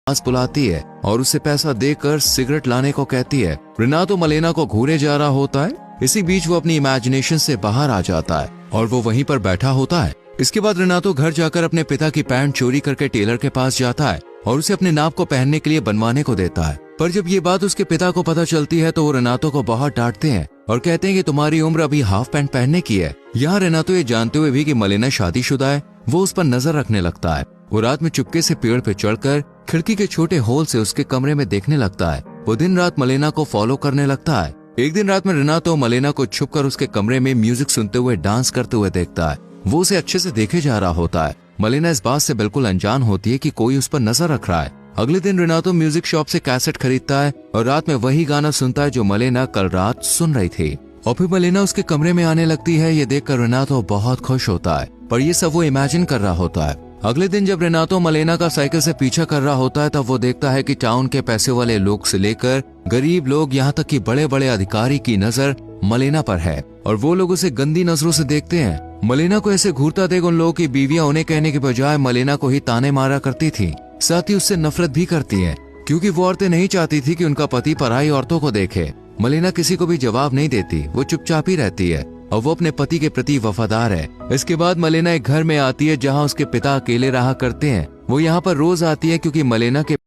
पास बुलाती है और उसे पैसा देकर सिगरेट लाने को कहती है। रेनातो मलेना को घूरे जा रहा होता है। इसी बीच वो अपनी इमेजिनेशन से बाहर आ जाता है और वो वहीं पर बैठा होता है। इसके बाद रेनातो घर जाकर अपने पिता की पैंट चोरी करके टेलर के पास जाता है और उसे अपने नाप को पहनने के लिए बनवाने को देता है। पर जब ये बात उसके पिता को पता चलती है तो वो रेनातो को बहुत डांटते हैं और कहते हैं कि तुम्हारी उम्र अभी हाफ पैंट पहनने की है। यहाँ रेनातो ये जानते हुए भी कि मलेना शादीशुदा है, वो उस पर नजर रखने लगता है। वो रात में चुपके से पेड़ पे चढ़कर खिड़की के छोटे होल से उसके कमरे में देखने लगता है। वो दिन रात मलेना को फॉलो करने लगता है। एक दिन रात में रेनातो मलेना को छुपकर उसके कमरे में म्यूजिक सुनते हुए डांस करते हुए देखता है। वो उसे अच्छे से देखे जा रहा होता है। मलेना इस बात से बिल्कुल अनजान होती है कि कोई उस पर नजर रख रहा है। अगले दिन रेनातो म्यूजिक शॉप से कैसेट खरीदता है और रात में वही गाना सुनता है जो मलेना कल रात सुन रही थी। और फिर मलेना उसके कमरे में आने लगती है। ये देखकर रेनातो बहुत खुश होता है, पर ये सब वो इमेजिन कर रहा होता है। अगले दिन जब रेनातो मलेना का साइकिल से पीछा कर रहा होता है तब वो देखता है कि टाउन के पैसे वाले लोग से लेकर गरीब लोग, यहाँ तक कि बड़े बड़े अधिकारी की नजर मलेना पर है और वो लोग उसे गंदी नजरों से देखते हैं। मलेना को ऐसे घूरता देख उन लोगों की बीवियां उन्हें कहने के बजाय मलेना को ही ताने मारा करती थी। साथ ही उससे नफरत भी करती है क्योंकि वो औरतें नहीं चाहती थी कि उनका पति पराई औरतों को देखे। मलेना किसी को भी जवाब नहीं देती, वो चुपचाप ही रहती है और वो अपने पति के प्रति वफादार है। इसके बाद मलेना एक घर में आती है जहाँ उसके पिता अकेले रहा करते हैं। वो यहाँ पर रोज आती है क्योंकि मलेना के